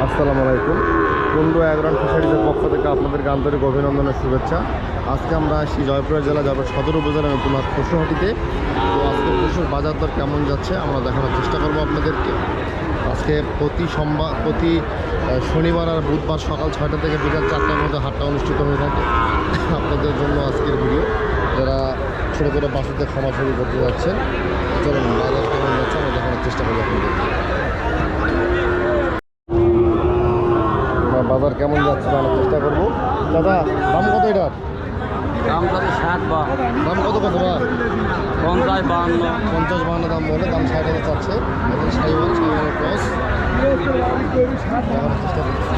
আসসালামু আলাইকুম। কুন্ডু অ্যাগ্রন ফিশারিজের পক্ষ থেকে আপনাদেরকে আন্তরিক অভিনন্দনের শুভেচ্ছা। আজকে আমরা আসছি জয়পুর জেলা জয়পুর সদর উপজেলার নতুন পশুহাটিতে। তো আজকে পশুর বাজার দর কেমন যাচ্ছে আমরা দেখানোর চেষ্টা করব আপনাদেরকে। আজকে প্রতি শনিবার আর বুধবার সকাল 6টা থেকে বিকাল 4টার মধ্যে হাটটা অনুষ্ঠিত হয়ে থাকে। আপনাদের জন্য আজকের ভিডিও, যারা ছোটো ছোটো বাসুতে খামার শুরু করতে যাচ্ছেন, চলুন বাজার কেমন যাচ্ছে আমরা দেখানোর চেষ্টা করবো আপনাদেরকে। বাজার কেমন যাচ্ছে জানার চেষ্টা করবো। দাদা, দাম কত এটার? দাম যাচ্ছে 60 বা দাম কত কত বা 50 52 50-52 দাম বলে, দাম 60,000 চাচ্ছে। সাইওয়াল ক্রস দেখানোর চেষ্টা করছি।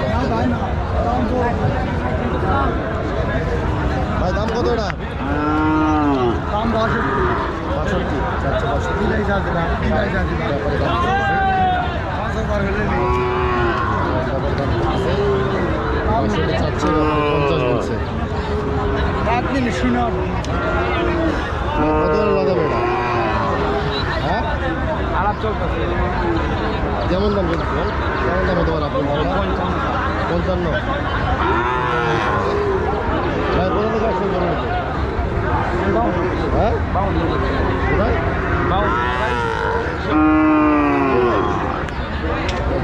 ভাই দাম কত এটা? দাম 62 চাচ্ছে, 62 চাচ্ছে, 50 বলছে। কত লাগাবে এটা? হ্যাঁ, আলাপ চলতেছে। যেমন দাম বলছি, কেমন দাম হতে পারে আপনি? 55। ভাই কোথা থেকে আসছেন বলুন? হ্যাঁ, কোথায়?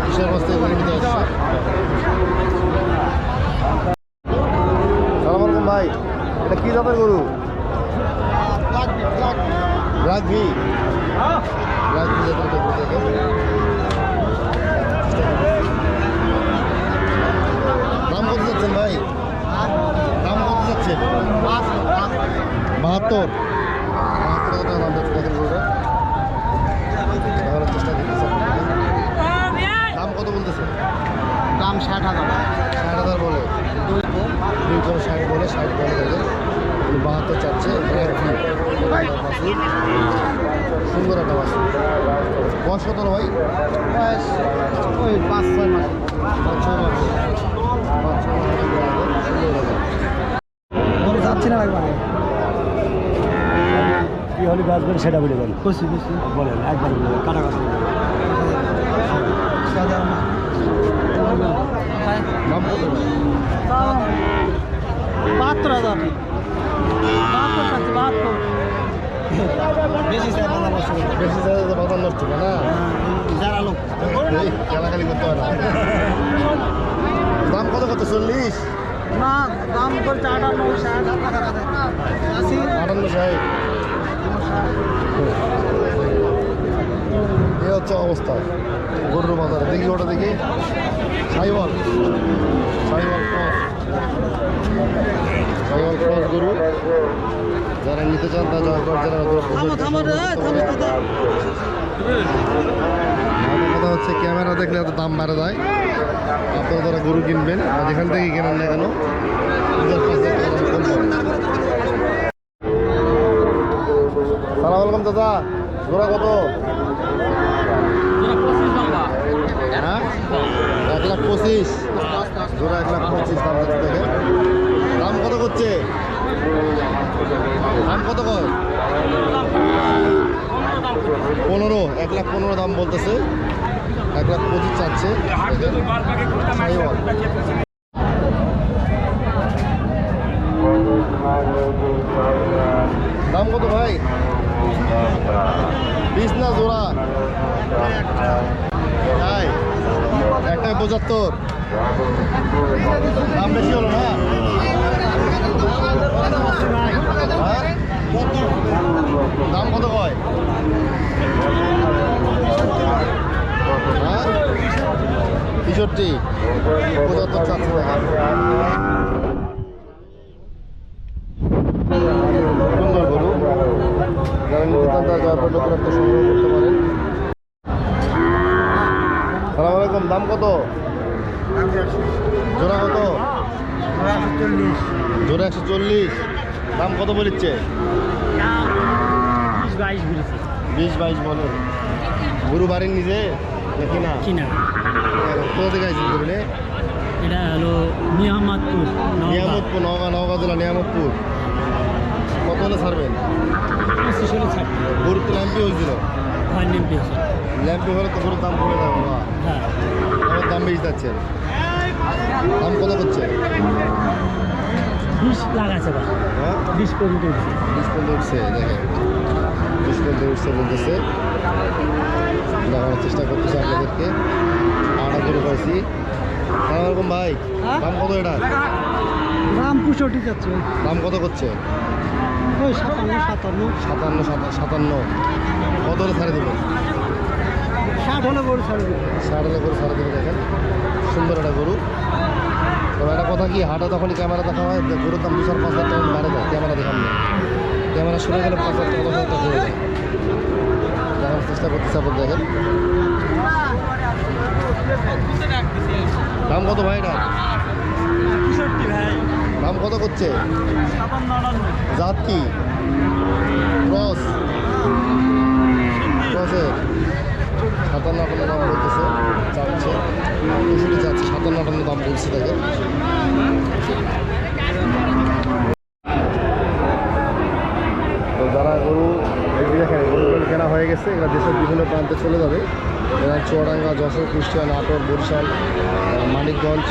কিসের বস্তে নিতে আসছে? সালাম আলাইকুম ভাই, এটা কি জাতের গরু? রাখবি জাতের গরু থেকে। দাম কত যাচ্ছেন ভাই? দাম কত যাচ্ছেন? 72 টাকা দাম যাচ্ছে কত গরুটা? দেখানোর চেষ্টা করতেছে। দাম কত বলতেছে? দাম 60,000 60,000 বলে, 260 বলে, 60 বলে তাদের। 72 চাচ্ছে। সুন্দর একটা বাছুর। বয়স কত ভাই? বয়স ওই 5-6 মাস। 5-6 মাস। 5-6 মাস সুন্দর হবে। গরু যাচ্ছে না একবারে। কি হলে বাঁচবেন সেটা বলে বলেন। খুশি বলেন একবার বলেন, কাটা কথা বলেন। দাম কত ভাই? 72,000 বেশি চাই বাজার নষ্ট করে। বেশি চাইলে বাজার নষ্ট হবে না? যারা লোক এই খেলাখালি করতে হয় না। দাম কত কত? 40? না, দাম করছে 58 60 58 এই হচ্ছে অবস্থা গরুর বাজারে। দেখি ওটা দেখি। সাইওয়াল ক্রস গরু যারা নিতে চান তা জয়পুর জেলার কথা হচ্ছে, ক্যামেরা দেখলে এত দাম বাড়ে যায়। আপনারা যারা গরু কিনবেন যেখান থেকে কেনেন না কেন, 5,000 টাকা দাম কম পাবেন। সালাম আলাইকুম দাদা, জোড়া কত? হ্যাঁ, 1,25,000 জোড়া, 1,25,000 দাম যাচ্ছে দেখে। দাম কত করছে? দাম কত কয়? 15, 1,15,000 দাম বলতেছে। 1,25,000 চাচ্ছে। দাম কত ভাই? 20 না জোড়া? তাই, 1,75,000 দাম বেশি হলো না? হ্যাঁ? দাম কত কয়? হ্যাঁ, 63, 75 চাচ্ছে। সুন্দর গরু, যারা নিতে চান তারা জয়পুর লোকের একটা সংগ্রহ করতে পারেন। সালাম আলাইকুম, দাম কত? জোড়া কত? জোড়া 140। দাম কত বলিচ্ছে? 20-22 বলে। গরু বাড়ির নিজে দেখি না কিনা। কোথা থেকে আসছেন করলে? এটা হলো নিয়ামতপুর, নওগাঁ জেলা নিয়ামতপুর। কত হলে ছাড়বেন? গরুর তো ল্যাম্পি হয়েছিল। ল্যাম্পি হলে তো গরুর দাম কমে যাবে। হ্যাঁ, দাম দাম বেশি যাচ্ছেন? দাম কত করছে? 20 লাখ আছে বা হ্যাঁ 20 পর্যন্ত উঠছে। 20 পর্যন্ত উঠছে, দেখেন 20 পর্যন্ত উঠছে বলতেছে। দেখানোর চেষ্টা করতেছে আপনাদেরকে। আড়া করে পাইছি। সালামালাইকুম ভাই, দাম কত এটা? দাম 65 যাচ্ছে। দাম কত করছে? ওই 57 57 কত হলে ছাড়ে দেবেন? 60 হলে বড় ছাড়বে। 60 হলে করে ছাড়ে দেবে। দেখেন সুন্দর একটা গরু। তবে একটা কথা কি, হাটে তখনই ক্যামেরা দেখা হয় যে গরুর দাম 2-5 হাজার টাকা বাড়ে যায় ক্যামেরা দেখান না। ক্যামেরা শুরু গেলে 5 হাজার টাকা 10 হাজার টাকা হয়ে যায়। দেখানোর চেষ্টা করতেছে আপনার, দেখেন দাম কত ভাই এটা? 65 ভাই। দাম কত করছে? 57 জাত কি? ক্রস ক্রসের 57 দাম বলতেছে, চাচ্ছে 65 চাচ্ছে, 57 দাম বলছে তাকে। তো যারা গরু দেখেন গরুগুলো কেনা হয়ে গেছে, এরা দেশের বিভিন্ন প্রান্তে চলে যাবে। এরা চুয়াডাঙ্গা, যশোর, কুষ্টিয়া, নাটোর, বরিশাল, মানিকগঞ্জ,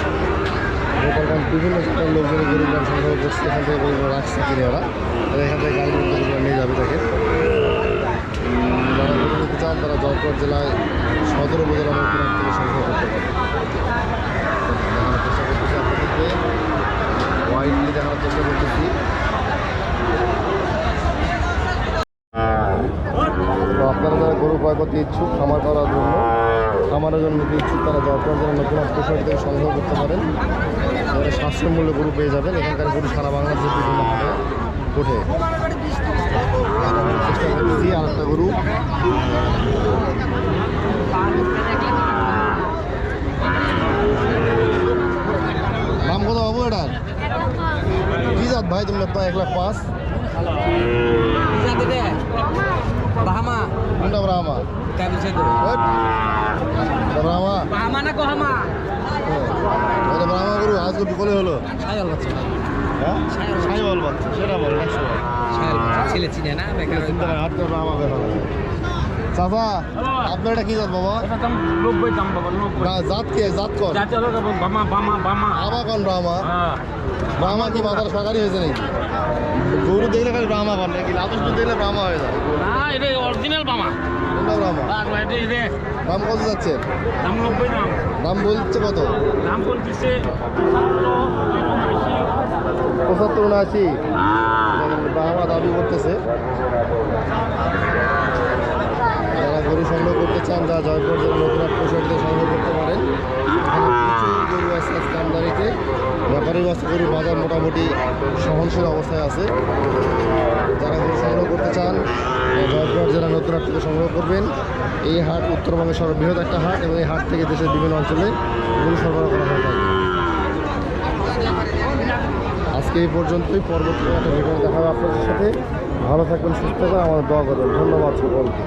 গোপালগঞ্জ বিভিন্ন জায়গার লোকজন গরুগুলো সংগ্রহ করছে। এখান থেকে গরুগুলো রাখছে কিনে ওরা এখান থেকে গাড়ি গরুগুলো নিয়ে যাবে। দেখেন যারা গরু নিতে চান তারা জয়পুর জেলায় সদর উপজেলা নতুন থেকে সংগ্রহ করতে পারে। দেখানোর চেষ্টা করতেছি আপনাদেরকে, ওয়াইডলি দেখানোর চেষ্টা করতেছি। তো আপনারা যারা গরু ক্রয় করতে ইচ্ছুক, খামার করার জন্য নিতে ইচ্ছুক, তারা জয়পুর জেলার নতুন পশুহাট থেকে সংগ্রহ করতে পারেন। এখানে সাশ্রয় মূল্যে গরু পেয়ে যাবেন। এখানকার গরু সারা বাংলাদেশের বিভিন্ন হাটে ওঠে। চেষ্টা করতেছি আর একটা গরু। দাম কত বাবু এটার? কি জাত ভাই তুমি? 1,05,000। বাহামা কোনটা ব্রাহ্মা? ব্রাহ্মা বাহামা না কোহামা? এটা ব্রাহ্মা গরু আজকে বিকলে হলো। ছায়াল বাচ্চা। হ্যাঁ সাইবল বাচ্চা, সেটা বল 100। ছায়াল বাচ্চা ছেলে চিনে না বেকার। চিন্তা নাই, হাটটা ব্রাহ্মা বের হবে। চাচা আপনার এটা কি জাত বাবা? এটা দাম 90 দাম বাবা 90। জাত কি? জাত কর যাতে হলো বামা বামা বামা। আবা কন ব্রাহ্মা? হ্যাঁ ব্রাহ্মা কি মাথার সরকারি হয়েছে নাকি? গরু দেখলে খালি ব্রাহ্মা কন নাকি? লাতুস দেখলে ব্রাহ্মা হয়ে যায়। না এটা অরিজিনাল বামা। কোনটা ব্রাহ্মা? আর এটা দাম কত যাচ্ছে? দাম 90 দাম। দাম বলছে কত? দাম বলতেছে 75-79। ব্রাহ্মা দাবি করতেছে। যারা গরু সংগ্রহ করতে চান, যা জয়পুর জেলার নতুন পশুহাটিতে সংগ্রহ করতে পারেন। এখানে প্রচুর গরু আছে আজকে আমদানিতে। ব্যাপারী বাস গরুর বাজার মোটামুটি সহনশীল অবস্থায় আছে। যারা গরু সংগ্রহ করতে চান জয়পুর জেলার নতুন হাট থেকে সংগ্রহ করবেন। এই হাট উত্তরবঙ্গের সর্ববৃহৎ একটা হাট এবং এই হাট থেকে দেশের বিভিন্ন অঞ্চলে গরু সরবরাহ করা হয়ে থাকে। আজকে এই পর্যন্তই। পরবর্তী একটা ভিডিও দেখা হবে আপনাদের সাথে। ভালো থাকবেন, সুস্থ থাকবেন, আমাদের দোয়া করবেন। ধন্যবাদ সকলকে।